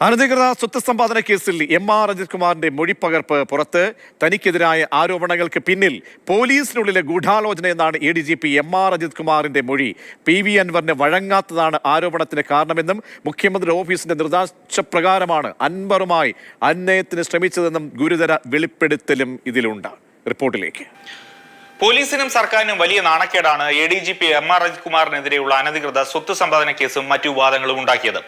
അനധികൃത സ്വത്ത് സമ്പാദന കേസിൽ എം.ആർ. അജിത് കുമാറിന്റെ മൊഴിപ്പകർപ്പ് പുറത്ത്. തനിക്കെതിരായ ആരോപണങ്ങൾക്ക് പിന്നിൽ പോലീസിനുള്ളിലെ ഗൂഢാലോചന എന്നാണ് ADGP എം.ആർ. അജിത് കുമാറിന്റെ മൊഴി. PV അൻവറിന് വഴങ്ങാത്തതാണ് ആരോപണത്തിന് കാരണമെന്നും മുഖ്യമന്ത്രി ഓഫീസിന്റെ നിർദ്ദേശപ്രകാരമാണ് അൻവറുമായി അന്യായത്തിന് ശ്രമിച്ചതെന്നും ഗുരുതര വെളിപ്പെടുത്തലും ഇതിലുണ്ട്. റിപ്പോർട്ടിലേക്ക്. പോലീസിനും സർക്കാരിനും വലിയ നാണക്കേടാണ് ADGP എം.ആർ. അജിത് കുമാറിനെതിരെയുള്ള അനധികൃത സ്വത്ത് സമ്പാദന കേസും മറ്റു വിവാദങ്ങളും ഉണ്ടാക്കിയത്.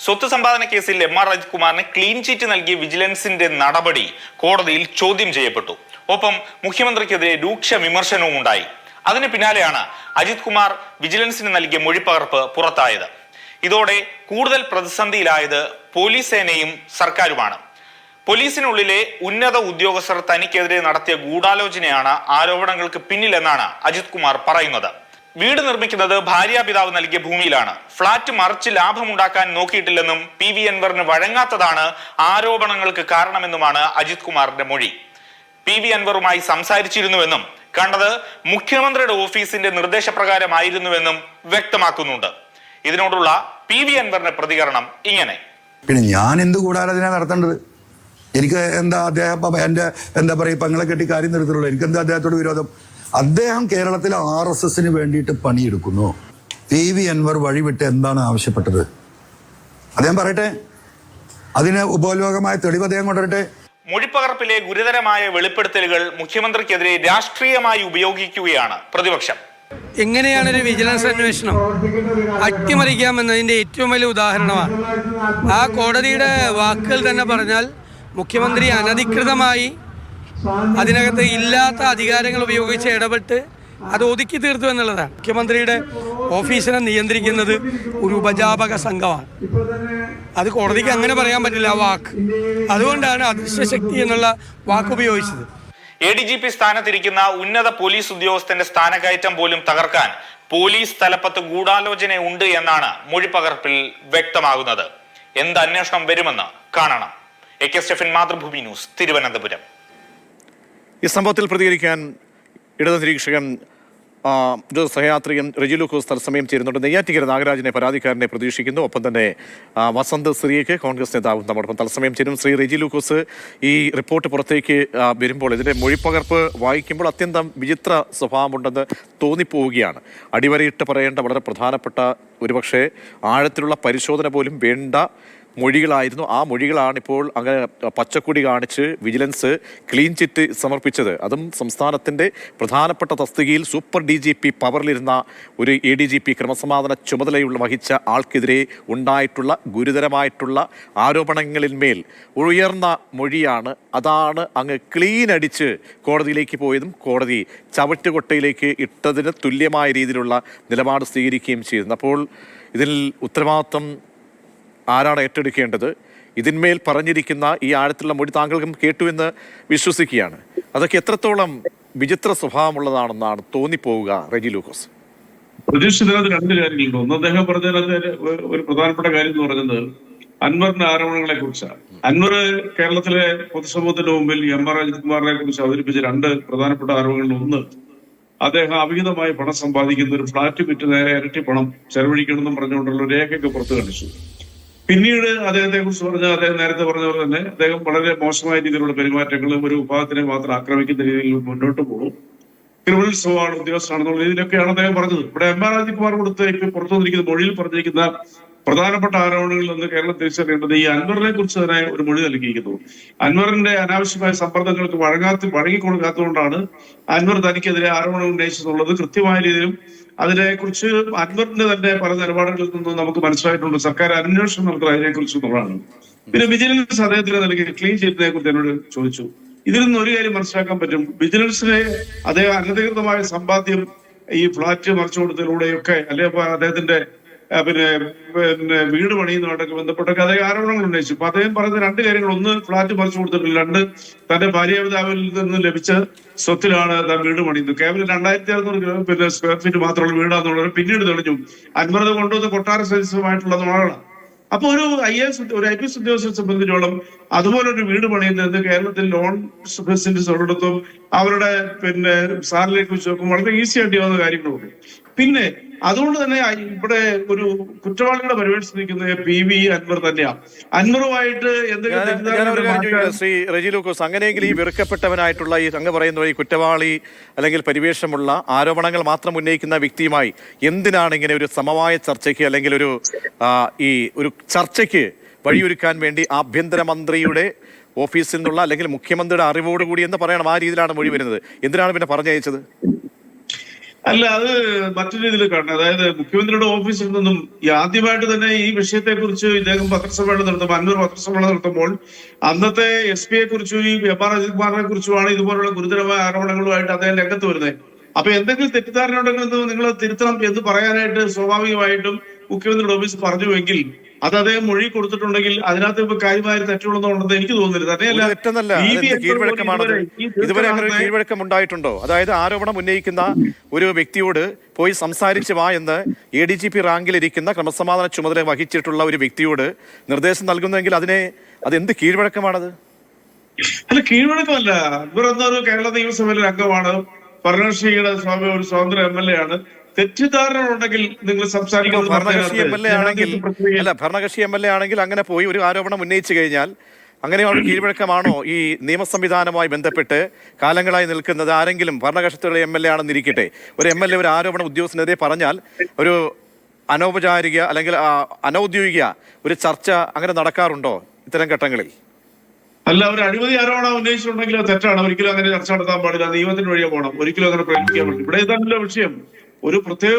സ്വത്ത് സമ്പാദന കേസിൽ എം.ആർ. അജിത് കുമാറിന് ക്ലീൻ ചീറ്റ് നൽകിയ വിജിലൻസിന്റെ നടപടി കോടതിയിൽ ചോദ്യം ചെയ്യപ്പെട്ടു. ഒപ്പം മുഖ്യമന്ത്രിക്കെതിരെ രൂക്ഷ വിമർശനവും ഉണ്ടായി. അതിന് പിന്നാലെയാണ് അജിത് കുമാർ വിജിലൻസിന് നൽകിയ മൊഴിപ്പകർപ്പ് പുറത്തായത്. ഇതോടെ കൂടുതൽ പ്രതിസന്ധിയിലായത് പോലീസ് സേനയും സർക്കാരുമാണ്. പോലീസിനുള്ളിലെ ഉന്നത ഉദ്യോഗസ്ഥർ തനിക്കെതിരെ നടത്തിയ ഗൂഢാലോചനയാണ് ആരോപണങ്ങൾക്ക് പിന്നിലെന്നാണ് അജിത് കുമാർ പറയുന്നത്. വീട് നിർമ്മിക്കുന്നത് ഭാര്യാപിതാവ് നൽകിയ ഭൂമിയിലാണ്. ഫ്ളാറ്റ് മറിച്ച് ലാഭമുണ്ടാക്കാൻ നോക്കിയിട്ടില്ലെന്നും PV അൻവറിന് വഴങ്ങാത്തതാണ് ആരോപണങ്ങൾക്ക് കാരണമെന്നുമാണ് അജിത് കുമാറിന്റെ മൊഴി. PV അൻവറുമായി സംസാരിച്ചിരുന്നുവെന്നും കണ്ടത് മുഖ്യമന്ത്രിയുടെ ഓഫീസിന്റെ നിർദ്ദേശപ്രകാരമായിരുന്നുവെന്നും വ്യക്തമാക്കുന്നുണ്ട്. ഇതിനോടുള്ള PV അൻവറിന്റെ പ്രതികരണം ഇങ്ങനെ: പിന്നെ ഞാൻ എന്ത് ഗൂഢാലോചന നടത്തേണ്ടത്? എനിക്ക് എന്താ അദ്ദേഹം എന്താ പറയുക, പെങ്ങളെ കെട്ടി കാര്യം നിർത്തുള്ളൂ. എനിക്കെന്താ അദ്ദേഹത്തോട് വിരോധം? അദ്ദേഹം കേരളത്തിലെ RSSന് വേണ്ടിയിട്ട് പണിയെടുക്കുന്നു. PV അൻവർ വഴിവിട്ട് എന്താണ് ആവശ്യപ്പെട്ടത്? അദ്ദേഹം പറയട്ടെ, അതിന് ഉപലോകമായ തെളിവ് അദ്ദേഹം കൊണ്ടുവരട്ടെ. മൊഴിപ്പകർപ്പിലെ ഗുരുതരമായ വെളിപ്പെടുത്തലുകൾ മുഖ്യമന്ത്രിക്കെതിരെ രാഷ്ട്രീയമായി ഉപയോഗിക്കുകയാണ് പ്രതിപക്ഷം. എങ്ങനെയാണ് ഒരു വിജിലൻസ് അന്വേഷണം അട്ടിമറിക്കാമെന്നതിൻ്റെ ഏറ്റവും വലിയ ഉദാഹരണമാണ്. ആ കോടതിയുടെ വാക്കുകൾ തന്നെ പറഞ്ഞാൽ മുഖ്യമന്ത്രി അനധികൃതമായി അതിനകത്ത് ഇല്ലാത്ത അധികാരങ്ങൾ ഉപയോഗിച്ച് ഇടപെട്ട് അത് ഒതുക്കി തീർത്തു എന്നുള്ളതാണ്. മുഖ്യമന്ത്രിയുടെ ഓഫീസിനെ നിയന്ത്രിക്കുന്നത് ഒരു ഉപജാപക സംഘമാണ്. അത് കോടതിക്ക് അങ്ങനെ പറയാൻ പറ്റില്ല ആ വാക്ക്. അതുകൊണ്ടാണ് അദൃശ്യശക്തി എന്നുള്ള വാക്ക് ഉപയോഗിച്ചത്. ADGP സ്ഥാനത്തിരിക്കുന്ന ഉന്നത പോലീസ് ഉദ്യോഗസ്ഥന്റെ സ്ഥാനക്കയറ്റം പോലും തകർക്കാൻ പോലീസ് തലപ്പത്ത് ഗൂഢാലോചന ഉണ്ട് എന്നാണ് മൊഴിപ്പകർപ്പിൽ വ്യക്തമാകുന്നത്. എന്ത് അന്വേഷണം വരുമെന്ന് കാണണം. AK Stephen, Mathrubhumi news, Thiruvananthapuram. ഈ സംഭവത്തിൽ പ്രതികരിക്കാൻ ഇടത് നിരീക്ഷകൻ സഹയാത്രികൻ റെജി ലൂക്കോസ് തത്സമയം ചേരുന്നുണ്ട്. നെയ്യാറ്റിക്കര നാഗരാജനെ പരാതിക്കാരനെ പ്രതീക്ഷിക്കുന്നു. ഒപ്പം തന്നെ വസന്ത് ശ്രീക്ക് കോൺഗ്രസ് നേതാവും നമ്മോടൊപ്പം തത്സമയം ചേരും. ശ്രീ റെജി ലൂക്കോസ്, ഈ റിപ്പോർട്ട് പുറത്തേക്ക് വരുമ്പോൾ ഇതിന്റെ മൊഴിപ്പകർപ്പ് വായിക്കുമ്പോൾ അത്യന്തം വിചിത്ര സ്വഭാവമുണ്ടെന്ന് തോന്നിപ്പോവുകയാണ്. അടിവരയിട്ട് പറയേണ്ട വളരെ പ്രധാനപ്പെട്ട, ഒരുപക്ഷെ ആഴത്തിലുള്ള പരിശോധന പോലും വേണ്ട മൊഴികളായിരുന്നു. ആ മൊഴികളാണിപ്പോൾ അങ്ങനെ പച്ചക്കൊടി കാണിച്ച് വിജിലൻസ് ക്ലീൻ ചിറ്റ് സമർപ്പിച്ചത്. അതും സംസ്ഥാനത്തിൻ്റെ പ്രധാനപ്പെട്ട തസ്തികയിൽ സൂപ്പർ DGP പവറിലിരുന്ന ഒരു ADGP ക്രമസമാധാന ചുമതലയുള്ള വഹിച്ച ആൾക്കെതിരെ ഉണ്ടായിട്ടുള്ള ഗുരുതരമായിട്ടുള്ള ആരോപണങ്ങളിന്മേൽ ഉയർന്ന മൊഴിയാണ്. അതാണ് അങ്ങ് ക്ലീൻ അടിച്ച് കോടതിയിലേക്ക് പോയതും കോടതി ചവറ്റുകൊട്ടയിലേക്ക് ഇട്ടതിന് തുല്യമായ രീതിയിലുള്ള നിലപാട് സ്വീകരിക്കുകയും ചെയ്യുന്നു. അപ്പോൾ ഇതിൽ ഉത്തരവാദിത്വം ആരാണ് ഏറ്റെടുക്കേണ്ടത്? ഇതിന്മേൽ പറഞ്ഞിരിക്കുന്ന ഈ ആഴത്തിലുള്ള മൊഴി താങ്കൾക്കും കേട്ടു എന്ന് വിശ്വസിക്കുകയാണ്. അതൊക്കെ എത്രത്തോളം വിചിത്ര സ്വഭാവമുള്ളതാണെന്നാണ് തോന്നിപ്പോവുക റെജി ലൂക്കോസ്? പ്രതീക്ഷിതരാದ രണ്ട് കാര്യങ്ങളുണ്ട്. ഒന്ന്, അദ്ദേഹം പറഞ്ഞതിനകത്ത് ഒരു പ്രധാനപ്പെട്ട കാര്യം എന്ന് പറയുന്നത് അൻവറിന്റെ ആരോപണങ്ങളെ കുറിച്ചാണ്. അൻവർ കേരളത്തിലെ പൊതുസമൂഹത്തിന്റെ മുമ്പിൽ എം.ആർ. അജിത് കുമാറിനെ കുറിച്ച് അവതരിപ്പിച്ച രണ്ട് പ്രധാനപ്പെട്ട ആരോപണങ്ങളിൽ ഒന്ന്, അദ്ദേഹം അവിഹിതമായി പണം സമ്പാദിക്കുന്ന ഒരു ഫ്ളാറ്റ് വിറ്റ് നേരെ ഇരട്ടി പണം ചെലവഴിക്കണമെന്നും പറഞ്ഞുകൊണ്ടുള്ള രേഖയൊക്കെ പുറത്തു കാണിച്ചു. പിന്നീട് അദ്ദേഹത്തെ കുറിച്ച് പറഞ്ഞ, അദ്ദേഹം നേരത്തെ പറഞ്ഞ പോലെ തന്നെ അദ്ദേഹം വളരെ മോശമായ രീതിയിലുള്ള പെരുമാറ്റങ്ങളും ഒരു വിഭാഗത്തിനെ മാത്രം ആക്രമിക്കുന്ന രീതിയിൽ മുന്നോട്ട് പോകും, ക്രിമിനൽ സ്വഭാവമാണ്, ഉദ്യോഗസ്ഥനാണെന്നുള്ള രീതിയിലൊക്കെയാണ് അദ്ദേഹം പറഞ്ഞത്. ഇവിടെ എം.ആർ. അജിത് കുമാർ കൊടുത്ത് ഇപ്പൊ പുറത്തു വന്നിരിക്കുന്ന മൊഴിയിൽ പറഞ്ഞിരിക്കുന്ന പ്രധാനപ്പെട്ട ആരോപണങ്ങളിൽ നിന്ന് കേരളം തിരിച്ചറിയേണ്ടത് ഈ അൻവറിനെ കുറിച്ച് തന്നെ ഒരു മൊഴി നൽകിയിരിക്കുന്നു. അൻവറിന്റെ അനാവശ്യമായ സമ്മർദ്ദങ്ങൾക്ക് വഴങ്ങിക്കൊടുക്കാത്തതുകൊണ്ടാണ് അൻവർ തനിക്കെതിരെ ആരോപണം ഉന്നയിച്ചെന്നുള്ളത് കൃത്യമായ രീതിയിലും അതിനെക്കുറിച്ച് അൻവറിന്റെ തന്നെ പല നിലപാടുകളിൽ നിന്നും നമുക്ക് മനസ്സിലായിട്ടുണ്ട്. സർക്കാർ അന്വേഷണം നടത്തുക അതിനെക്കുറിച്ച് എന്നുള്ളതാണ്. പിന്നെ വിജിലൻസ് അദ്ദേഹത്തിന് നൽകിയ ക്ലീൻ ചീറ്റിനെ കുറിച്ച് എന്നോട് ചോദിച്ചു. ഇതിൽ നിന്ന് ഒരു കാര്യം മനസ്സിലാക്കാൻ പറ്റും, വിജിലൻസിനെ അദ്ദേഹം അനധികൃതമായ സമ്പാദ്യം ഈ ഫ്ളാറ്റ് മറിച്ചു കൊടുത്തതിലൂടെയൊക്കെ അല്ലെങ്കിൽ അദ്ദേഹത്തിന്റെ പിന്നെ വീട് പണിയുന്നതുമായിട്ടൊക്കെ ബന്ധപ്പെട്ടൊക്കെ അദ്ദേഹം ആരോപണങ്ങൾ ഉന്നയിച്ചു. അപ്പൊ അദ്ദേഹം പറയുന്ന രണ്ട് കാര്യങ്ങൾ: ഒന്ന്, ഫ്ളാറ്റ് മറിച്ചു കൊടുത്തിട്ടില്ല; രണ്ട്, തന്റെ ഭാര്യാപിതാവിൽ നിന്ന് ലഭിച്ച സ്വത്തിലാണ് താൻ വീട് പണിയുന്നത്. കേവലം 2600 പിന്നെ സ്ക്വയർ ഫീറ്റ് മാത്രമുള്ള വീടാന്നുള്ളത് പിന്നീട് തെളിഞ്ഞു അൻവർ കൊണ്ടുവന്ന കൊട്ടാര സദൃശമായിട്ടുള്ള നുണകളാണ്. അപ്പൊ ഒരു IAS ഉദ്യോഗസ്ഥരെ സംബന്ധിച്ചോളം അതുപോലൊരു വീട് പണിയുന്നത് കേരളത്തിൽ ലോൺ ഫെസിലിറ്റീസ് ഉള്ളിടത്തും അവരുടെ പിന്നെ സാലറിയെ കുറിച്ച് നോക്കും വളരെ ഈസി ആയിട്ട് ചെയ്യുന്ന കാര്യങ്ങളുണ്ട്. പിന്നെ അതുകൊണ്ട് തന്നെ ഇവിടെ ഒരു കുറ്റവാളിയുടെ പരിവേഷത്തിൽ നിൽക്കുന്നത് PV അൻവർ തന്നെയാണ്. അൻവറുമായിട്ട് എന്തെങ്കിലും ശ്രീ റെജി ലൂക്കോസ്, അങ്ങനെയെങ്കിൽ ഈ വെറുക്കപ്പെട്ടവനായിട്ടുള്ള ഈ അങ്ങ് പറയുന്ന ഈ കുറ്റവാളി അല്ലെങ്കിൽ പരിവേഷമുള്ള ആരോപണങ്ങൾ മാത്രം ഉന്നയിക്കുന്ന വ്യക്തിയുമായി എന്തിനാണ് ഇങ്ങനെ ഒരു സമവായ ചർച്ചയ്ക്ക് അല്ലെങ്കിൽ ഒരു ചർച്ചയ്ക്ക് വഴിയൊരുക്കാൻ വേണ്ടി ആഭ്യന്തരമന്ത്രിയുടെ ഓഫീസിൽ നിന്നുള്ള അല്ലെങ്കിൽ മുഖ്യമന്ത്രിയുടെ അറിവോടുകൂടി എന്ന് പറയണം, ആ രീതിയിലാണ് മൊഴി വരുന്നത്. എന്തിനാണ് പിന്നെ പറഞ്ഞയച്ചത്? അല്ല, അത് മറ്റൊരു രീതിയിൽ കാണണം. അതായത് മുഖ്യമന്ത്രിയുടെ ഓഫീസിൽ നിന്നും ആദ്യമായിട്ട് തന്നെ ഈ വിഷയത്തെ കുറിച്ച് ഇദ്ദേഹം പത്രസമ്മേളനം നടത്തുമ്പോൾ, അൻവർ പത്രസമ്മേളനം നടത്തുമ്പോൾ അന്നത്തെ SP യെ കുറിച്ചും ഈ MR അജിത് കുമാറിനെ കുറിച്ചുമാണ് ഇതുപോലുള്ള ഗുരുതരമായ ആരോപണങ്ങളുമായിട്ട് അദ്ദേഹം രംഗത്ത് വരുന്നത്. അപ്പൊ എന്തെങ്കിലും തെറ്റിദ്ധാരണ ഉണ്ടെങ്കിൽ നിങ്ങൾ തിരുത്തണം എന്ന് പറയാനായിട്ട് സ്വാഭാവികമായിട്ടും മുഖ്യമന്ത്രിയുടെ ഓഫീസ് പറഞ്ഞുവെങ്കിൽ അത് അദ്ദേഹം മൊഴി കൊടുത്തിട്ടുണ്ടെങ്കിൽ അതിനകത്ത് ഇപ്പൊ കാര്യമായ തെറ്റുള്ളതെന്നുണ്ടെന്ന് എനിക്ക് തോന്നുന്നില്ല. ഇതുവരെ അങ്ങനെ കീഴ്വഴക്കം ഉണ്ടായിട്ടുണ്ടോ? അതായത് ആരോപണം ഉന്നയിക്കുന്ന ഒരു വ്യക്തിയോട് പോയി സംസാരിച്ച് വാ എന്ന് ADGP റാങ്കിലിരിക്കുന്ന ക്രമസമാധാന ചുമതല വഹിച്ചിട്ടുള്ള ഒരു വ്യക്തിയോട് നിർദ്ദേശം നൽകുന്നെങ്കിൽ അതെന്ത് കീഴ്വഴക്കമാണത്? അല്ല, കീഴ്വഴക്കമല്ല. ഇവർ എന്നൊരു കേരള നിയമസഭയിലെ അംഗമാണ്, ഭരണകക്ഷിയുടെ ഒരു സ്വതന്ത്ര MLA ആണ്. തെറ്റിദ്ധാരണ ഉണ്ടെങ്കിൽ നിങ്ങൾ സംസാരിക്കുന്നത് ഭരണകക്ഷി MLA ആണെങ്കിൽ അങ്ങനെ പോയി ഒരു ആരോപണം ഉന്നയിച്ചു കഴിഞ്ഞാൽ അങ്ങനെയുള്ള കീഴ്വഴക്കമാണോ ഈ നിയമസംവിധാനവുമായി ബന്ധപ്പെട്ട് കാലങ്ങളായി നിൽക്കുന്നത്? ആരെങ്കിലും ഭരണകക്ഷിയുടെ MLA ആണെന്നിരിക്കട്ടെ, ഒരു MLA ഒരു ആരോപണം ഉദ്യോഗസ്ഥനെതിരെ പറഞ്ഞാൽ ഒരു അനൗപചാരിക അല്ലെങ്കിൽ അനൗദ്യോഗിക ഒരു ചർച്ച അങ്ങനെ നടക്കാറുണ്ടോ ഇത്തരം ഘട്ടങ്ങളിൽ? അല്ല, ഒരു അഴിമതി ആരോപണം ഉന്നയിച്ചിട്ടുണ്ടെങ്കിൽ അത് തെറ്റാണ്. ഒരിക്കലും അങ്ങനെ ചർച്ച നടത്താൻ പാടില്ല, നിയമത്തിന് വഴിയെ പോകണം. ഒരിക്കലും അങ്ങനെ പ്രയോഗിക്കാൻ പാടില്ല. ഇവിടെ ഇതാണല്ലോ വിഷയം. ഒരു പ്രത്യേക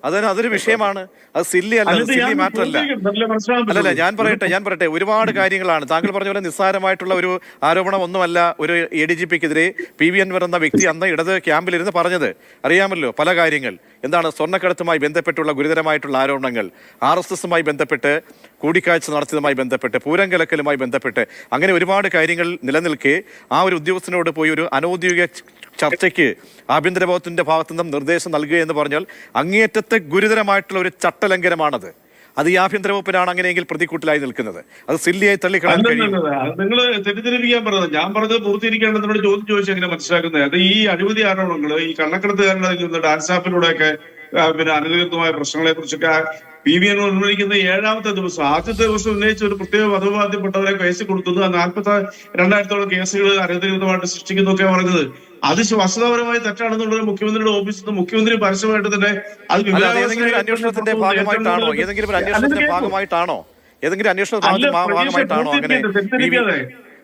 അതൊരു വിഷയമാണ്. അത് സില്ലി മാറ്റർ അല്ല. അല്ലല്ല, ഞാൻ പറയട്ടെ ഒരുപാട് കാര്യങ്ങളാണ്. താങ്കൾ പറഞ്ഞ പോലെ നിസ്സാരമായിട്ടുള്ള ഒരു ആരോപണം ഒന്നുമല്ല ഒരു ADGPക്കെതിരെ PV അൻവർ എന്ന വ്യക്തി അന്ന് ഇടത് ക്യാമ്പിലിരുന്ന് പറഞ്ഞത്. അറിയാമല്ലോ പല കാര്യങ്ങൾ. എന്താണ് സ്വർണ്ണക്കടത്തുമായി ബന്ധപ്പെട്ടുള്ള ഗുരുതരമായിട്ടുള്ള ആരോപണങ്ങൾ, RSSുമായി ബന്ധപ്പെട്ട് കൂടിക്കാഴ്ച നടത്തിയതുമായി ബന്ധപ്പെട്ട്, പൂരം കലക്കലുമായി ബന്ധപ്പെട്ട്, അങ്ങനെ ഒരുപാട് കാര്യങ്ങൾ നിലനിൽക്കെ ആ ഒരു ഉദ്യോഗസ്ഥനോട് പോയി ഒരു അനൗദ്യോഗിക ചർച്ചയ്ക്ക് ആഭ്യന്തര വകുപ്പിന്റെ ഭാഗത്തു നിന്നും നിർദ്ദേശം നൽകുക എന്ന് പറഞ്ഞാൽ അങ്ങേയറ്റത്തെ ഗുരുതരമായിട്ടുള്ള ഒരു ചട്ടലംഘനമാണത്. അത് ഈ ആഭ്യന്തര വകുപ്പിനാണ് അങ്ങനെയെങ്കിൽ പ്രതിക്കൂട്ടിലായി നിൽക്കുന്നത്. അത് സില്ലിയായി തള്ളിക്കളയാൻ കഴിയും. നിങ്ങൾ തെറ്റിദ്ധരിപ്പിക്കാൻ പറഞ്ഞത്. ഞാൻ പറഞ്ഞത് പൂർത്തീകരിക്കേണ്ടതിനോട് ചോദിച്ചു എങ്ങനെ മനസ്സിലാക്കുന്നത്. അത് ഈ അഴിമതി ആരോപണങ്ങൾ, ഈ കള്ളക്കടത്തുകാരുടെ ഡാൻസ് ആപ്പിലൂടെയൊക്കെ പിന്നെ അനധികൃതമായ പ്രശ്നങ്ങളെ കുറിച്ചൊക്കെ PV അൻവർ ഉന്നയിക്കുന്ന 7ാമത്തെ ദിവസം, ആദ്യത്തെ ദിവസം ഉന്നയിച്ച ഒരു പ്രത്യേക വധുബാധ്യപ്പെട്ടവരെ കേസ് കൊടുക്കുന്നു. 42 കേസുകൾ അനധികൃതമായിട്ട് സൃഷ്ടിക്കുന്നൊക്കെ പറഞ്ഞത് അത് വസ്തുതാപരമായി തെറ്റാണെന്നുള്ളത് മുഖ്യമന്ത്രിയുടെ ഓഫീസിൽ നിന്ന് മുഖ്യമന്ത്രി പരസ്യമായിട്ട് തന്നെ അത് അന്വേഷണത്തിന്റെ ഭാഗമായിട്ടാണോ അങ്ങനെ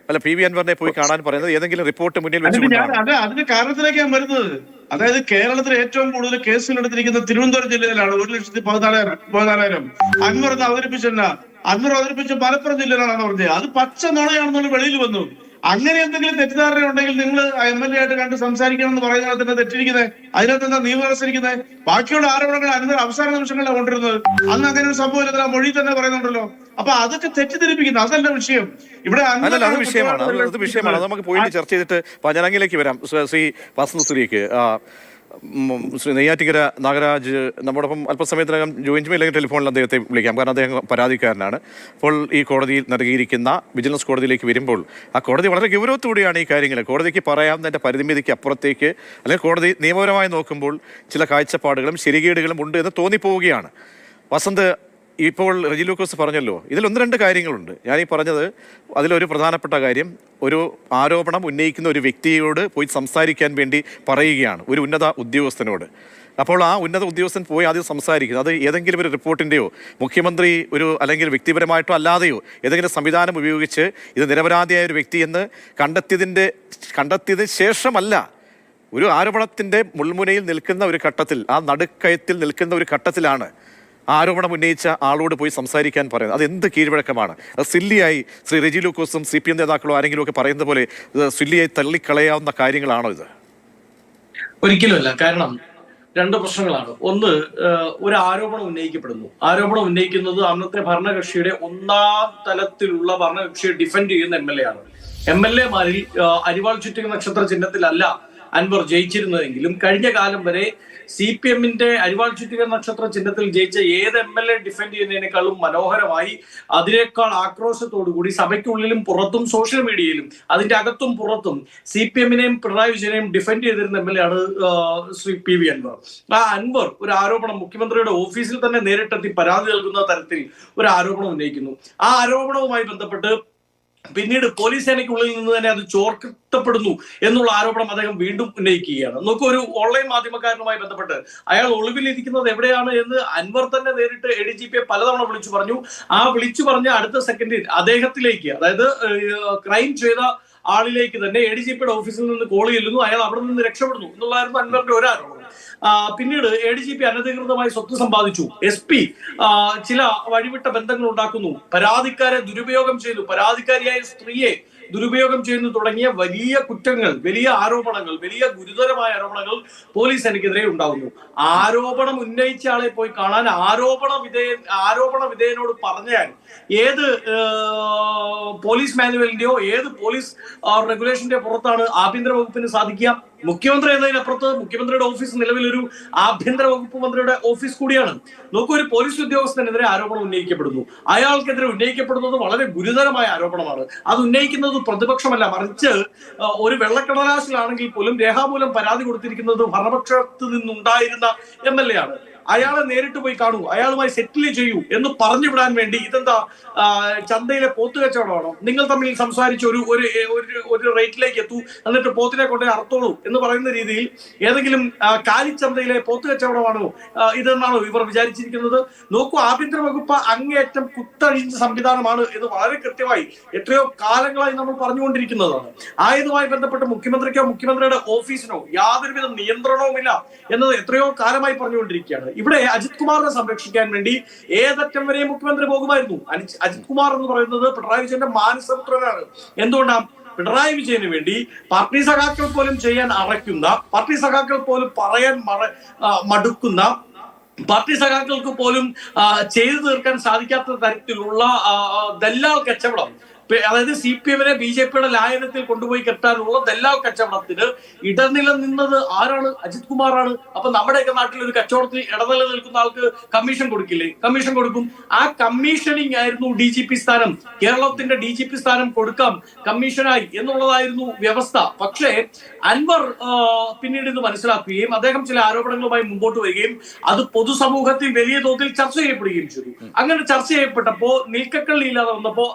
അല്ല PV അൻവറിനെ പോയി കാണാൻ പറയുന്നത്? ഏതെങ്കിലും റിപ്പോർട്ട് മുന്നിൽ വെച്ചുകൊണ്ടാണ്? അതിന്റെ കാരണത്തിലേക്ക് ഞാൻ വരുന്നത്. അതായത് കേരളത്തിൽ ഏറ്റവും കൂടുതൽ കേസുകൾ എടുത്തിരിക്കുന്ന തിരുവനന്തപുരം ജില്ലയിലാണ്. 1,14,000. അൻവർ അവതരിപ്പിച്ച മലപ്പുറം ജില്ലയിലാണെന്ന് പറഞ്ഞത്. അത് പച്ച നുണയാണെന്നുള്ള വെളിയിൽ വന്നു. അങ്ങനെ എന്തെങ്കിലും തെറ്റിദ്ധാരണ ഉണ്ടെങ്കിൽ നിങ്ങൾ MLA ആയിട്ട് കണ്ട് സംസാരിക്കണം എന്ന് പറയുന്നത് തന്നെ തെറ്റിരിക്കുന്നത്. അതിനകത്ത് എന്താ നിയമവ്യവസ്ഥയിരിക്കുന്നത്? ബാക്കിയുള്ള ആരോപണങ്ങൾ അതിന്റെ അവസാന നിമിഷങ്ങളിലാണ് കൊണ്ടിരുന്നത്. അന്ന് അങ്ങനെ ഒരു സംഭവം ഇല്ല, മൊഴി തന്നെ പറയുന്നുണ്ടല്ലോ. അപ്പൊ അതൊക്കെ തെറ്റിദ്ധരിപ്പിക്കുന്നു. അതല്ല വിഷയം. ഇവിടെ അത് വിഷയമാണ്. നമുക്ക് പോയിട്ട് ചർച്ച ചെയ്തിട്ട് പഞ്ഞനങ്ങിലേക്ക് വരാം. ശ്രീ വാസന്തശ്രീക്ക്, ശ്രീ നെയ്യാറ്റിക്കര നാഗരാജ് നമ്മോടൊപ്പം അല്പസമയത്തിനകം ജോയിൻ ചെയ്യുമ്പോൾ അല്ലെങ്കിൽ ടെലിഫോണിൽ അദ്ദേഹത്തെ വിളിക്കാം, കാരണം അദ്ദേഹം പരാതിക്കാരനാണ്. അപ്പോൾ ഈ കോടതിയിൽ നൽകിയിരിക്കുന്ന വിജിലൻസ് കോടതിയിലേക്ക് വരുമ്പോൾ ആ കോടതി വളരെ ഗൗരവത്തോടെയാണ് ഈ കാര്യങ്ങൾ കോടതിക്ക് പറയാവുന്നതിൻ്റെ പരിമിതിക്ക് അപ്പുറത്തേക്ക്, അല്ലെങ്കിൽ കോടതി നിയമപരമായി നോക്കുമ്പോൾ ചില കാഴ്ചപ്പാടുകളും ശരികേടുകളും ഉണ്ട് എന്ന് തോന്നിപ്പോവുകയാണ്. വസന്ത്, ഇപ്പോൾ റെജി ലൂക്കോസ് പറഞ്ഞല്ലോ, ഇതിൽ 1-2 കാര്യങ്ങളുണ്ട്. ഞാനീ പറഞ്ഞത് അതിലൊരു പ്രധാനപ്പെട്ട കാര്യം, ഒരു ആരോപണം ഉന്നയിക്കുന്ന ഒരു വ്യക്തിയോട് പോയി സംസാരിക്കാൻ വേണ്ടി പറയുകയാണ്, ഒരു ഉന്നത ഉദ്യോഗസ്ഥനോട്. അപ്പോൾ ആ ഉന്നത ഉദ്യോഗസ്ഥൻ പോയി ആദ്യം സംസാരിക്കുന്നത് അത് ഏതെങ്കിലും ഒരു റിപ്പോർട്ടിൻ്റെയോ മുഖ്യമന്ത്രി അല്ലെങ്കിൽ വ്യക്തിപരമായിട്ടോ അല്ലാതെയോ ഏതെങ്കിലും സംവിധാനം ഉപയോഗിച്ച് ഇത് നിരപരാധിയായ ഒരു വ്യക്തി എന്ന് കണ്ടെത്തിയതിന് ശേഷമല്ല, ഒരു ആരോപണത്തിൻ്റെ മുൾമുനയിൽ നിൽക്കുന്ന ഒരു ഘട്ടത്തിൽ, ആ നടുക്കയത്തിൽ നിൽക്കുന്ന ഒരു ഘട്ടത്തിലാണ് ആരോപണം ഉന്നയിച്ച ആളോട് പോയി സംസാരിക്കാൻ പറയുന്നത്. അത് എന്ത് കീഴ്വഴക്കമാണ്? അത് സില്ലിയായി ശ്രീ റെജി ലൂക്കോസും CPM നേതാക്കളോ ആരെങ്കിലും ഒക്കെ പറയുന്നത് പോലെ സില്ലിയായി തള്ളിക്കളയാവുന്ന കാര്യങ്ങളാണോ ഇത്? ഒരിക്കലുമല്ല. കാരണം 2 പ്രശ്നങ്ങളാണ്. ഒന്ന്, ഒരു ആരോപണം ഉന്നയിക്കപ്പെടുന്നു. ആരോപണം ഉന്നയിക്കുന്നത് അന്നത്തെ ഭരണകക്ഷിയുടെ 1ാം തലത്തിലുള്ള ഭരണകക്ഷിയെ ഡിഫെൻഡ് ചെയ്യുന്ന MLA ആണ്. MLA മാരിൽ അരിവാൾ ചുറ്റിക നക്ഷത്ര ചിഹ്നത്തിലല്ല അൻവർ ജയിച്ചിരുന്നതെങ്കിലും കഴിഞ്ഞ കാലം വരെ CPM-ന്റെ അരിവാൾ ചുറ്റിക നക്ഷത്ര ചിഹ്നത്തിൽ ജയിച്ച ഏത് MLA ഡിഫെൻഡ് ചെയ്യുന്നതിനേക്കാളും മനോഹരമായി അതിനേക്കാൾ ആക്രോശത്തോടുകൂടി സഭയ്ക്കുള്ളിലും പുറത്തും സോഷ്യൽ മീഡിയയിലും അതിന്റെ അകത്തും പുറത്തും CPM-നെയും പിണറായി വിജയനെയും ഡിഫെൻഡ് ചെയ്തിരുന്ന MLA ആണ് ശ്രീ PV അൻവർ. ആ അൻവർ ഒരു ആരോപണം മുഖ്യമന്ത്രിയുടെ ഓഫീസിൽ തന്നെ നേരിട്ടെത്തി പരാതി നൽകുന്ന തരത്തിൽ ഒരു ആരോപണം ഉന്നയിക്കുന്നു. ആ ആരോപണവുമായി ബന്ധപ്പെട്ട് പിന്നീട് പോലീസ് സേനയ്ക്കുള്ളിൽ നിന്ന് തന്നെ അത് ചോർത്തപ്പെടുന്നു എന്നുള്ള ആരോപണം അദ്ദേഹം വീണ്ടും ഉന്നയിക്കുകയാണ്. നോക്കൂ, ഒരു ഓൺലൈൻ മാധ്യമക്കാരനുമായി ബന്ധപ്പെട്ട് അയാൾ ഒളിവിലിരിക്കുന്നത് എവിടെയാണ് എന്ന് അൻവർ തന്നെ നേരിട്ട് ADGP പലതവണ വിളിച്ചു പറഞ്ഞു. ആ വിളിച്ചു പറഞ്ഞ അടുത്ത സെക്കൻഡിൽ അദ്ദേഹത്തിലേക്ക്, അതായത് ക്രൈം ചെയ്ത ആളിലേക്ക് തന്നെ ADGP-യുടെ ഓഫീസിൽ നിന്ന് കോൾ ചെല്ലുന്നു, അയാൾ അവിടെ നിന്ന് രക്ഷപ്പെടുന്നു എന്നുള്ളതായിരുന്നു അൻവറിന്റെ ഒരു ആരോപണം. പിന്നീട് ADGP അനധികൃതമായി സ്വത്ത് സമ്പാദിച്ചു, SP ചില വഴിവിട്ട ബന്ധങ്ങൾ ഉണ്ടാക്കുന്നു, പരാതിക്കാരെ ദുരുപയോഗം ചെയ്തു, പരാതിക്കാരിയായ സ്ത്രീയെ ദുരുപയോഗം ചെയ്യുന്നു തുടങ്ങിയ വലിയ കുറ്റങ്ങൾ, വലിയ ആരോപണങ്ങൾ, വലിയ ഗുരുതരമായ ആരോപണങ്ങൾ പോലീസ് സേനയ്ക്കെതിരെ ഉണ്ടാകുന്നു. ആരോപണം ഉന്നയിച്ച ആളെ പോയി കാണാൻ ആരോപണ വിധേയനോട് പറഞ്ഞാൽ ഏത് പോലീസ് മാനുവലിന്റെയോ ഏത് പോലീസ് റെഗുലേഷന്റെ പുറത്താണ് ആഭ്യന്തര വകുപ്പിന് സാധിക്കുക? മുഖ്യമന്ത്രി എന്നതിനപ്പുറത്ത് മുഖ്യമന്ത്രിയുടെ ഓഫീസ് നിലവിലൊരു ആഭ്യന്തര വകുപ്പ് മന്ത്രിയുടെ ഓഫീസ് കൂടിയാണ്. നോക്കൂ, ഒരു പോലീസ് ഉദ്യോഗസ്ഥനെതിരെ ആരോപണം ഉന്നയിക്കപ്പെടുന്നു, അയാൾക്കെതിരെ ഉന്നയിക്കപ്പെടുന്നത് വളരെ ഗുരുതരമായ ആരോപണമാണ്. അത് ഉന്നയിക്കുന്നത് പ്രതിപക്ഷമല്ല, മറിച്ച് ഒരു വെള്ളക്കടലാസിലാണെങ്കിൽ പോലും രേഖാമൂലം പരാതി കൊടുത്തിരിക്കുന്നത് ഭരണപക്ഷത്ത് നിന്നുണ്ടായിരുന്ന MLA ആണ്. അയാളെ നേരിട്ട് പോയി കാണൂ, അയാളുമായി സെറ്റിൽ ചെയ്യൂ എന്ന് പറഞ്ഞു വിടാൻ വേണ്ടി ഇതെന്താ ചന്തയിലെ പോത്ത് കച്ചവടമാണോ? നിങ്ങൾ തമ്മിൽ സംസാരിച്ച് ഒരു റേറ്റിലേക്ക് എത്തൂ, എന്നിട്ട് പോത്തിനെ കൊണ്ടേ അറുത്തോളൂ എന്ന് പറയുന്ന രീതിയിൽ ഏതെങ്കിലും കാലിച്ചന്തയിലെ പോത്ത് കച്ചവടമാണോ ഇതെന്നാണോ ഇവർ വിചാരിച്ചിരിക്കുന്നത്? നോക്കൂ, ആഭ്യന്തര വകുപ്പ് അങ്ങേയറ്റം കുത്തഴിഞ്ഞ സംവിധാനമാണ് എന്ന് വളരെ കൃത്യമായി എത്രയോ കാലങ്ങളായി നമ്മൾ പറഞ്ഞുകൊണ്ടിരിക്കുന്നതാണ്. ആയതുമായി ബന്ധപ്പെട്ട് മുഖ്യമന്ത്രിക്കോ മുഖ്യമന്ത്രിയുടെ ഓഫീസിനോ യാതൊരുവിധ നിയന്ത്രണവുമില്ല എന്നത് എത്രയോ കാലമായി പറഞ്ഞുകൊണ്ടിരിക്കുകയാണ്. ഇവിടെ അജിത് കുമാറിനെ സംരക്ഷിക്കാൻ വേണ്ടി ഏതറ്റം വരെ മുഖ്യമന്ത്രി പോകുമായിരുന്നു. അജിത് കുമാർ എന്ന് പറയുന്നത് പിണറായി വിജയന്റെ മാനസപുത്രനാണ്. എന്തുകൊണ്ടാണ്? പിണറായി വിജയന് വേണ്ടി പാർട്ടി സഖാക്കൾ പോലും ചെയ്യാൻ അറയ്ക്കുന്ന, പാർട്ടി സഖാക്കൾ പോലും പറയാൻ മടുക്കുന്ന, പാർട്ടി സഖാക്കൾക്ക് പോലും ചെയ്തു തീർക്കാൻ സാധിക്കാത്ത തരത്തിലുള്ള ദല്ലാൾ കച്ചവടം, അതായത് CPM-നെ BJP-യുടെ ലായനത്തിൽ കൊണ്ടുപോയി കെട്ടാനുള്ള ദല്ലാൽ കച്ചവടത്തിന് ഇടനില നിന്നത് ആരാണ്? അജിത് കുമാറാണ്. അപ്പൊ നമ്മുടെയൊക്കെ നാട്ടിൽ ഒരു കച്ചവടത്തിൽ ഇടനില നിൽക്കുന്ന ആൾക്ക് കമ്മീഷൻ കൊടുക്കില്ലേ? കമ്മീഷൻ കൊടുക്കും. ആ കമ്മീഷനിങ് ആയിരുന്നു DGP സ്ഥാനം. കേരളത്തിന്റെ DGP സ്ഥാനം കൊടുക്കാം കമ്മീഷനായി എന്നുള്ളതായിരുന്നു വ്യവസ്ഥ. പക്ഷേ അൻവർ പിന്നീട് ഇത് മനസ്സിലാക്കുകയും അദ്ദേഹം ചില ആരോപണങ്ങളുമായി മുമ്പോട്ട് വരികയും അത് പൊതുസമൂഹത്തിൽ വലിയ തോതിൽ ചർച്ച ചെയ്യപ്പെടുകയും ചെയ്തു. അങ്ങനെ ചർച്ച ചെയ്യപ്പെട്ടപ്പോ നിൽക്കക്കള്ളിയില്ലാതെ വന്നപ്പോ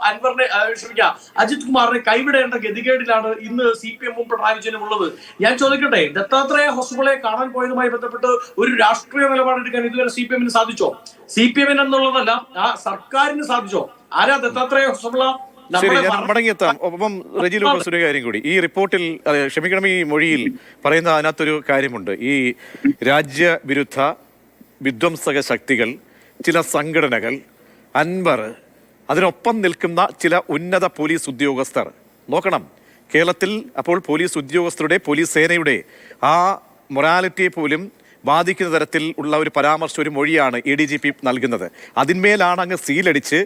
അജിത് കുമാറിനെ കൈവിടേണ്ട ഗതികേടിലാണ് ഇന്ന് CPM-ഉം പിണറായി വിജയനും ഉള്ളത്. ഞാൻ ചോദിക്കട്ടെ, ദത്താത്രേയ ഹൊസബളെ കാണാൻ പോയതുമായി ബന്ധപ്പെട്ട് ഒരു രാഷ്ട്രീയ നിലപാടെടുക്കാൻ ഇതുവരെ CPM-ന് സാധിച്ചോ? CPM-ന് എന്നുള്ളതല്ല, ആ സർക്കാരിന് സാധിച്ചോ? ആരാ ദത്താത്രേയ ഹൊസബള? ശരി, ഞാൻ മടങ്ങിയെത്താം. ഒപ്പം റെജി ലൂക്കോസ് ഒരു കാര്യം കൂടി ഈ റിപ്പോർട്ടിൽ, ക്ഷമിക്കണം, ഈ മൊഴിയിൽ പറയുന്ന അതിനകത്തൊരു കാര്യമുണ്ട്. ഈ രാജ്യവിരുദ്ധ വിധ്വംസക ശക്തികൾ, ചില സംഘടനകൾ, അൻവർ, അതിനൊപ്പം നിൽക്കുന്ന ചില ഉന്നത പോലീസ് ഉദ്യോഗസ്ഥർ. നോക്കണം, കേരളത്തിൽ അപ്പോൾ പോലീസ് ഉദ്യോഗസ്ഥരുടെ, പോലീസ് സേനയുടെ ആ മൊറാലിറ്റിയെ പോലും ബാധിക്കുന്ന തരത്തിൽ ഉള്ള ഒരു പരാമർശം, ഒരു മൊഴിയാണ് ADGP നൽകുന്നത്. അതിന്മേലാണ് അങ്ങ് സീലടിച്ച്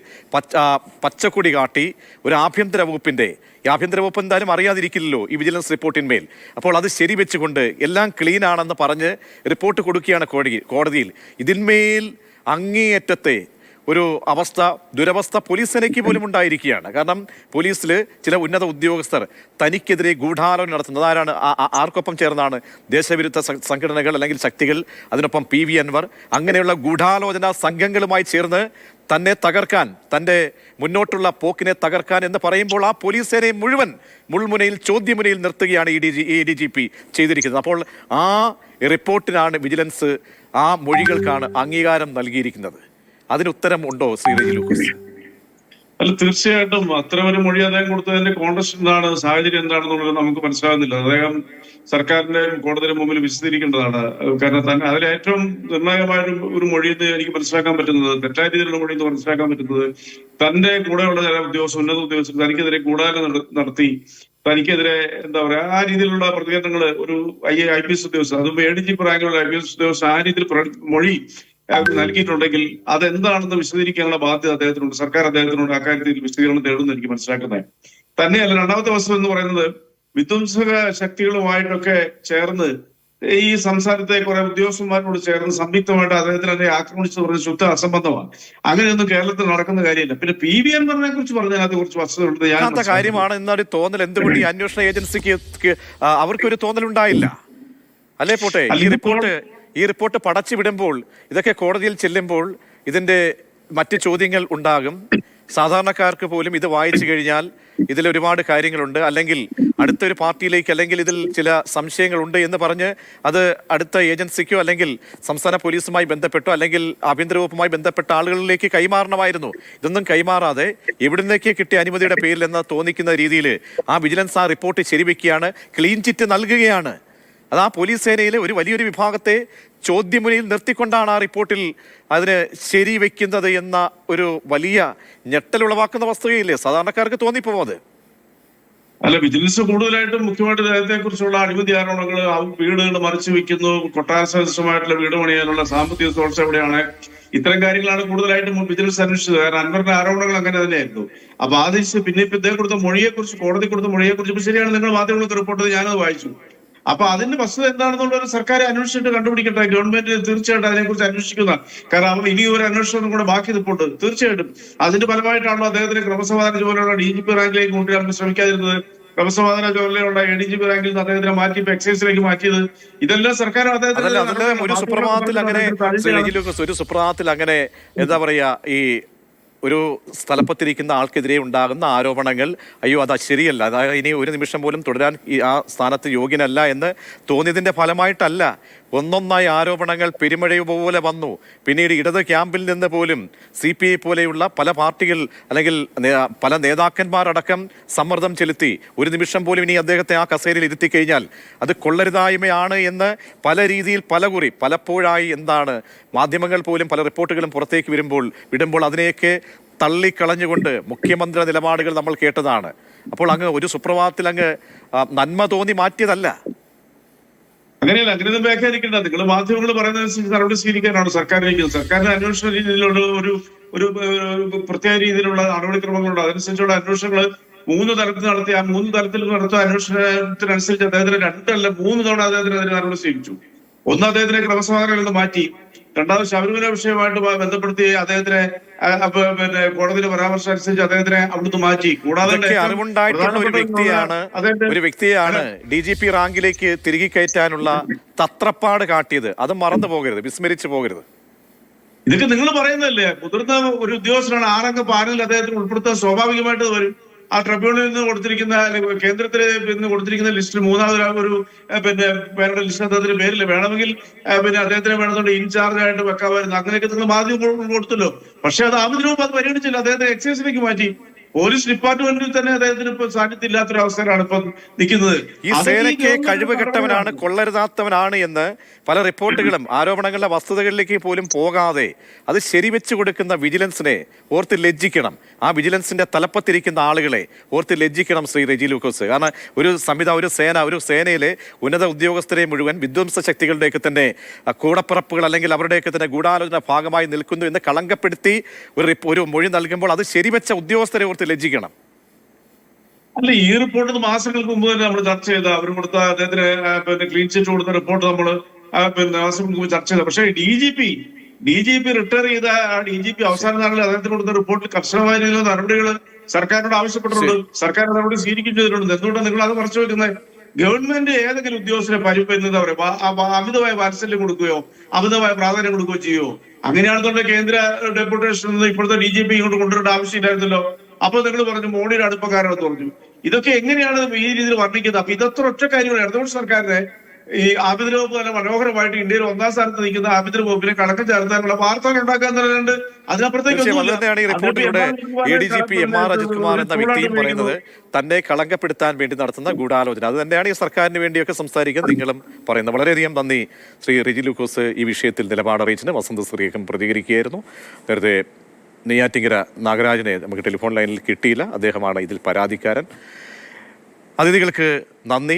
പച്ചക്കൊടി കാട്ടി ഒരു ആഭ്യന്തര വകുപ്പിൻ്റെ, ഈ ആഭ്യന്തര വകുപ്പ് എന്തായാലും അറിയാതിരിക്കില്ലല്ലോ ഈ വിജിലൻസ് റിപ്പോർട്ടിന്മേൽ. അപ്പോൾ അത് ശരിവെച്ചുകൊണ്ട് എല്ലാം ക്ലീൻ ആണെന്ന് പറഞ്ഞ് റിപ്പോർട്ട് കൊടുക്കുകയാണ് കോടതിയിൽ. ഇതിന്മേൽ അങ്ങേയറ്റത്തെ ഒരു ദുരവസ്ഥ പോലീസ് സേനയ്ക്ക് പോലും ഉണ്ടായിരിക്കുകയാണ്. കാരണം പോലീസിൽ ചില ഉന്നത ഉദ്യോഗസ്ഥർ തനിക്കെതിരെ ഗൂഢാലോചന നടത്തുന്നത് ആരാണ്? ആർക്കൊപ്പം ചേർന്നാണ്? ദേശവിരുദ്ധ സംഘടനകൾ അല്ലെങ്കിൽ ശക്തികൾ, അതിനൊപ്പം PV അൻവർ, അങ്ങനെയുള്ള ഗൂഢാലോചന സംഘങ്ങളുമായി ചേർന്ന് തന്നെ തകർക്കാൻ, തൻ്റെ മുന്നോട്ടുള്ള പോക്കിനെ തകർക്കാൻ എന്ന് പറയുമ്പോൾ ആ പോലീസ് സേനയെ മുഴുവൻ മുൾമുനയിൽ, ചോദ്യമുനയിൽ നിർത്തുകയാണ് ADGP ചെയ്തിരിക്കുന്നത്. അപ്പോൾ ആ റിപ്പോർട്ടിനാണ് വിജിലൻസ്, ആ മൊഴികൾക്കാണ് അംഗീകാരം നൽകിയിരിക്കുന്നത്. അതിന് ഉത്തരം ഉണ്ടോ ശ്രീ റെജി ലൂക്കോസ്? അല്ല, തീർച്ചയായിട്ടും അത്തരം ഒരു മൊഴി അദ്ദേഹം കൊടുത്തതിന്റെ കോൺടെക്സ്റ്റ് എന്താണ്, സാഹചര്യം എന്താണെന്നുള്ളത് നമുക്ക് മനസ്സിലാകുന്നില്ല. അദ്ദേഹം സർക്കാരിന്റെ കോടതിയുടെ മുമ്പിൽ വിശദീകരിക്കേണ്ടതാണ്. കാരണം അതിൽ ഏറ്റവും നിർണായകമായ ഒരു മൊഴി എന്ന് എനിക്ക് മനസ്സിലാക്കാൻ പറ്റുന്നത്, തെറ്റായ രീതിയിലുള്ള മൊഴി എന്ന് മനസ്സിലാക്കാൻ പറ്റുന്നത്, തന്റെ കൂടെയുള്ള ചില ഉന്നത ഉദ്യോഗസ്ഥർ തനിക്കെതിരെ ഗൂഢാലോചന നടത്തി, തനിക്കെതിരെ എന്താ പറയാ, ആ രീതിയിലുള്ള പ്രതികരണങ്ങൾ ഒരു IPS ഉദ്യോഗസ്ഥർ, അതും ADGP റാങ്കിലുള്ള IPS ഉദ്യോഗസ്ഥർ ആ രീതിയിൽ മൊഴി നൽകിയിട്ടുണ്ടെങ്കിൽ അതെന്താണെന്ന് വിശദീകരിക്കാനുള്ള ബാധ്യത അദ്ദേഹത്തിനുണ്ട്. സർക്കാർ അദ്ദേഹത്തിനോട് അക്കാര്യത്തിൽ വിശദീകരണം തേടുന്നു എനിക്ക് മനസ്സിലാക്കുന്നത്. തന്നെയല്ല, രണ്ടാമത്തെ വസ്തുത എന്ന് പറയുന്നത്, വിധ്വംസക ശക്തികളുമായിട്ടൊക്കെ ചേർന്ന് ഈ സംസ്ഥാനത്തെ കുറെ ഉദ്യോഗസ്ഥന്മാരോട് ചേർന്ന് സംയുക്തമായിട്ട് അദ്ദേഹത്തിന് എന്നെ ആക്രമിച്ചു പറഞ്ഞ ശുദ്ധ അസംബന്ധമാണ്. അങ്ങനെയൊന്നും കേരളത്തിൽ നടക്കുന്ന കാര്യമില്ല. പിന്നെ PV അൻവറിനെ കുറിച്ച് പറഞ്ഞതിനകത്ത് കുറച്ച് വസ്തുതയുണ്ട്. ഞാൻ കാര്യമാണ് എന്നൊരു തോന്നൽ എന്തുകൊണ്ട് ഈ അന്വേഷണ ഏജൻസിക്ക് അവർക്കൊരു തോന്നലുണ്ടായില്ല അല്ലേ? പോട്ടെ, ഈ റിപ്പോർട്ട് പടച്ചു വിടുമ്പോൾ ഇതൊക്കെ കോടതിയിൽ ചെല്ലുമ്പോൾ ഇതിന്റെ മറ്റ് ചോദ്യങ്ങൾ ഉണ്ടാകും. സാധാരണക്കാർക്ക് പോലും ഇത് വായിച്ചു കഴിഞ്ഞാൽ ഇതിൽ ഒരുപാട് കാര്യങ്ങളുണ്ട്, അല്ലെങ്കിൽ അടുത്തൊരു പാർട്ടിയിലേക്ക്, അല്ലെങ്കിൽ ഇതിൽ ചില സംശയങ്ങളുണ്ട് എന്ന് പറഞ്ഞ് അത് അടുത്ത ഏജൻസിക്കോ അല്ലെങ്കിൽ സംസ്ഥാന പോലീസുമായി ബന്ധപ്പെട്ടോ അല്ലെങ്കിൽ ആഭ്യന്തര വകുപ്പുമായി ബന്ധപ്പെട്ട ആളുകളിലേക്ക് കൈമാറണമായിരുന്നു. ഇതൊന്നും കൈമാറാതെ എവിടുന്നേക്ക് കിട്ടിയ അനുമതിയുടെ പേരിൽ എന്ന് തോന്നിക്കുന്ന രീതിയിൽ ആ വിജിലൻസ് ആ റിപ്പോർട്ട് ശരിവെക്കുകയാണ്, ക്ലീൻ ചിറ്റ് നൽകുകയാണ്. അത് ആ പോലീസ് സേനയിലെ ഒരു വലിയൊരു വിഭാഗത്തെ ചോദ്യമുനയിൽ നിർത്തിക്കൊണ്ടാണ് ആ റിപ്പോർട്ടിൽ അതിന് ശരിവെക്കുന്നത് എന്ന ഒരു വലിയ ഞെട്ടലുളവാക്കുന്ന വസ്തുതയില്ലേ സാധാരണക്കാർക്ക് തോന്നിപ്പോകുന്നത്? അല്ല, വിജിലൻസ് കൂടുതലായിട്ടും മുഖ്യമായിട്ട് അദ്ദേഹത്തെ കുറിച്ചുള്ള അഴിമതി ആരോപണങ്ങൾ, വീടുകൾ മറിച്ചു വെക്കുന്നു, കൊട്ടാര സദൃശമായിട്ടുള്ള വീട് പണിയാനുള്ള സാമ്പത്തിക സോഴ്സ് എവിടെയാണ്, ഇത്തരം കാര്യങ്ങളാണ് കൂടുതലായിട്ടും വിജിലൻസ് അന്വേഷിച്ചത്. കാരണം അൻവറിന്റെ ആരോപണങ്ങൾ അങ്ങനെ തന്നെയായിരുന്നു. അപ്പൊ ആദ്യം പിന്നെ ഇപ്പൊ ഇദ്ദേഹം കൊടുത്ത മൊഴിയെക്കുറിച്ച്, കോടതി കൊടുത്ത മൊഴിയെക്കുറിച്ച് ഇപ്പൊ ശരിയാണ്, നിങ്ങൾ മാധ്യമങ്ങൾക്ക് റിപ്പോർട്ട് ഞാനത് വായിച്ചു. അപ്പൊ അതിന്റെ വസ്തുത എന്താണെന്നുള്ള ഒരു സർക്കാർ അന്വേഷിച്ചിട്ട് കണ്ടുപിടിക്കട്ടെ. ഗവൺമെന്റ് തീർച്ചയായിട്ടും അതിനെക്കുറിച്ച് അന്വേഷിക്കുന്ന, കാരണം ഇനി ഒരു അന്വേഷണം കൂടെ ബാക്കി നിൽപ്പുണ്ട്. തീർച്ചയായിട്ടും അതിന്റെ ഫലമായിട്ടാണല്ലോ അദ്ദേഹത്തിന് ക്രമസമാധാന ചുമതലയുള്ള DGP റാങ്കിലേക്ക് കൊണ്ടുവരാൻ ശ്രമിക്കാതിരുന്നത്. ക്രമസമാധാന ചുമതലയുള്ള ADGP റാങ്കിൽ നിന്ന് അദ്ദേഹത്തിനെ മാറ്റി എക്സൈസിലേക്ക് മാറ്റിയത്. ഇതെല്ലാം സർക്കാർ അദ്ദേഹത്തിന് ഒരു സുപ്രഭാതത്തിൽ അങ്ങനെ എന്താ പറയാ, ഈ ഒരു സ്ഥലപ്പത്തിരിക്കുന്ന ആൾക്കെതിരെ ഉണ്ടാകുന്ന ആരോപണങ്ങൾ അയ്യോ അത് ശരിയല്ല, അതായത് ഇനി ഒരു നിമിഷം പോലും തുടരാൻ ആ സ്ഥാനത്ത് യോഗ്യനല്ല എന്ന് തോന്നിയതിന്റെ ഫലമായിട്ടല്ല. ഒന്നൊന്നായി ആരോപണങ്ങൾ പെരുമഴ പോലെ വന്നു. പിന്നീട് ഇടത് ക്യാമ്പിൽ നിന്ന് പോലും CPI പോലെയുള്ള പല പാർട്ടികൾ അല്ലെങ്കിൽ പല നേതാക്കന്മാരടക്കം സമ്മർദ്ദം ചെലുത്തി. ഒരു നിമിഷം പോലും ഇനി അദ്ദേഹത്തെ ആ കസേരയിൽ ഇരുത്തി കഴിഞ്ഞാൽ അത് കൊള്ളരുതായ്മയാണ് എന്ന് പല രീതിയിൽ പലകുറി പലപ്പോഴായി എന്താണ് മാധ്യമങ്ങൾ പോലും പല റിപ്പോർട്ടുകളും പുറത്തേക്ക് വിടുമ്പോൾ അതിനെയൊക്കെ തള്ളിക്കളഞ്ഞുകൊണ്ട് മുഖ്യമന്ത്രി നിലപാടുകൾ നമ്മൾ കേട്ടതാണ്. അപ്പോൾ അങ്ങ് ഒരു സുപ്രഭാതത്തിൽ അങ്ങ് നന്മ തോന്നി മാറ്റിയതല്ല. അങ്ങനെയല്ല, അങ്ങനെയൊന്നും വ്യാഖ്യാനിക്കേണ്ട. നിങ്ങൾ മാധ്യമങ്ങൾ പറയുന്നതനുസരിച്ച് നടപടി സ്വീകരിക്കാനാണ് സർക്കാർ ഇരിക്കുന്നത്. സർക്കാരിന്റെ അന്വേഷണ രീതിയിലുള്ള ഒരു പ്രത്യേക രീതിയിലുള്ള നടപടിക്രമങ്ങളുണ്ട്. അതനുസരിച്ചുള്ള അന്വേഷണങ്ങൾ 3 തലത്തിൽ നടത്തി. ആ 3 തലത്തിൽ നടത്തിയ അന്വേഷണത്തിനനുസരിച്ച് അദ്ദേഹത്തിന് 2 അല്ല 3 തവണ അദ്ദേഹത്തിന് അതിന് നടപടി സ്വീകരിച്ചു. ഒന്ന്, അദ്ദേഹത്തിനെ ക്രമസമാധാനങ്ങളിൽ നിന്ന് മാറ്റി. രണ്ടാമത്, ശബരിമല വിഷയമായിട്ട് ബന്ധപ്പെടുത്തി അദ്ദേഹത്തിനെ പിന്നെ കോടതിയുടെ പരാമർശം അനുസരിച്ച് അദ്ദേഹത്തിനെ അവിടുന്ന് മാറ്റി. കൂടാതെ അറിവുണ്ടായിട്ടുള്ള ഒരു വ്യക്തിയാണ് DGP റാങ്കിലേക്ക് തിരികെ കയറ്റാനുള്ള തത്രപ്പാട് കാട്ടിയത്. അത് മറന്നു പോകരുത്, വിസ്മരിച്ചു പോകരുത്. ഇതൊക്കെ നിങ്ങൾ പറയുന്നതല്ലേ? മുതിർന്ന ഒരു ഉദ്യോഗസ്ഥനാണ്. 6 അംഗ പാനലിൽ അദ്ദേഹത്തിന് ഉൾപ്പെടുത്താൻ സ്വാഭാവികമായിട്ട് വരും. ആ ട്രിബ്യൂണലിൽ നിന്ന് കൊടുത്തിരിക്കുന്ന, കേന്ദ്രത്തിൽ നിന്ന് കൊടുത്തിരിക്കുന്ന ലിസ്റ്റിൽ 3ാമത് ഒരു പിന്നെ പേരുടെ ലിസ്റ്റ് അദ്ദേഹത്തിന്റെ പേരിൽ വേണമെങ്കിൽ പിന്നെ അദ്ദേഹത്തിന് വേണമെന്നുണ്ട് ഇൻചാർജ് ആയിട്ട് വെക്കാമായിരുന്നു. അങ്ങനെയൊക്കെ നിങ്ങൾ മാധ്യമങ്ങൾ കൊടുത്തല്ലോ. പക്ഷെ അത് ആവശ്യവും അത് പരിഗണിച്ചില്ല. അദ്ദേഹത്തെ എക്സൈസിലേക്ക് മാറ്റി. പോലീസ് ഡിപ്പാർട്ട്മെന്റിൽ തന്നെ അദ്ദേഹത്തിന് ഇപ്പൊ സാന്നിധ്യം ഇല്ലാത്തൊരു അവസ്ഥയിലാണ് ഇപ്പൊ നിൽക്കുന്നത്. ഈ സേനയ്ക്ക് കഴിവ് കെട്ടവനാണ്, കൊള്ളരുതാത്തവനാണ് എന്ന് പല റിപ്പോർട്ടുകളും ആരോപണങ്ങളുടെ വസ്തുതകളിലേക്ക് പോലും പോകാതെ അത് ശരിവെച്ചു കൊടുക്കുന്ന വിജിലൻസിനെ ഓർത്ത് ലജ്ജിക്കണം. ആ വിജിലൻസിന്റെ തലപ്പത്തിരിക്കുന്ന ആളുകളെ ഓർത്ത് ലജ്ജിക്കണം ശ്രീ റെജി ലൂക്കോസ്. കാരണം ഒരു സേനയിലെ ഉന്നത ഉദ്യോഗസ്ഥരെ മുഴുവൻ വിധ്വംസ ശക്തികളുടെയൊക്കെ തന്നെ കൂടപ്പിറപ്പുകൾ അല്ലെങ്കിൽ അവരുടെയൊക്കെ തന്നെ ഗൂഢാലോചന ഭാഗമായി നിൽക്കുന്നു എന്ന് കളങ്കപ്പെടുത്തി ഒരു മൊഴി നൽകുമ്പോൾ അത് ശരിവെച്ച ഉദ്യോഗസ്ഥരെ ഓർത്ത് ലജ്ജിക്കണം. അല്ല, ഈ റിപ്പോർട്ട് മാസങ്ങൾക്ക് മുമ്പ് തന്നെ നമ്മൾ ചർച്ച ചെയ്ത, അവർ കൊടുത്ത അദ്ദേഹത്തിന് പിന്നെ ക്ലീൻ ചിറ്റ് കൊടുത്ത റിപ്പോർട്ട് നമ്മൾ പിന്നെ മാസങ്ങൾക്ക് മുമ്പ് ചർച്ച ചെയ്ത. പക്ഷേ DGP റിട്ടയർ ചെയ്ത DGP അവസാന നാളിൽ അദ്ദേഹത്തിന് കൊടുത്ത റിപ്പോർട്ടിൽ കർശനമായ രീതിയിലുള്ള നടപടികൾ സർക്കാരിനോട് ആവശ്യപ്പെട്ടിട്ടുണ്ട്. സർക്കാർ നടപടി സ്വീകരിക്കുകയും ചെയ്തിട്ടുണ്ട്. എന്തുകൊണ്ടാണ് നിങ്ങൾ അത് മറച്ചു വെക്കുന്നത്? ഗവൺമെന്റ് ഏതെങ്കിലും ഉദ്യോഗസ്ഥരെ എന്താ പറയുക, അമിതമായ വാത്സല്യം കൊടുക്കുകയോ അമിതമായ പ്രാധാന്യം കൊടുക്കുകയോ ചെയ്യുമോ? അങ്ങനെയാണെന്നുണ്ടെങ്കിൽ കേന്ദ്ര ഡെപ്യൂട്ടേഷൻ ഇപ്പോഴത്തെ DGP ഇങ്ങോട്ട് കൊണ്ടുവരേണ്ട ആവശ്യമില്ലായിരുന്നല്ലോ. അപ്പൊ നിങ്ങൾ പറഞ്ഞു മോഡിയുടെ അടുപ്പക്കാരാണെന്ന് പറഞ്ഞു. ഇതൊക്കെ എങ്ങനെയാണ് ഈ രീതിയിൽ വർണ്ണിക്കുന്നത്? അപ്പൊ ഇതത്ര ഒറ്റ കാര്യമാണ്. ഇടതുപക്ഷ സർക്കാരിനെ ഈ ആഭ്യന്തര വകുപ്പ് തന്നെ മനോഹരമായിട്ട് ഇന്ത്യയിൽ 1ാം സ്ഥാനത്ത് നിൽക്കുന്ന ആഭ്യന്തര വകുപ്പിനെ കണക്കം ചേർത്താനുള്ള വാർത്തകൾ ഉണ്ടാക്കാൻ തന്നെയുണ്ട്. അതിനപ്പുറത്തേക്ക് ADGP MR അജിത് കുമാർ എന്ന വ്യക്തിയും പറയുന്നത് തന്നെ കളങ്കപ്പെടുത്താൻ വേണ്ടി നടത്തുന്ന ഗൂഢാലോചന. അത് തന്നെയാണ് ഈ സർക്കാരിന് വേണ്ടിയൊക്കെ സംസാരിക്കാൻ നിങ്ങളും പറയുന്നത്. വളരെയധികം നന്ദി ശ്രീ റെജി ലൂക്കോസ് ഈ വിഷയത്തിൽ നിലപാട് അറിയിച്ചതിന്. വസന്ത് ശ്രീകം പ്രതികരിക്കുകയായിരുന്നു. നേരത്തെ നെയ്യാറ്റിങ്കര നാഗരാജനെ നമുക്ക് ടെലിഫോൺ ലൈനിൽ കിട്ടിയില്ല. അദ്ദേഹമാണ് ഇതിൽ പരാതിക്കാരൻ. അതിഥികൾക്ക് നന്ദി.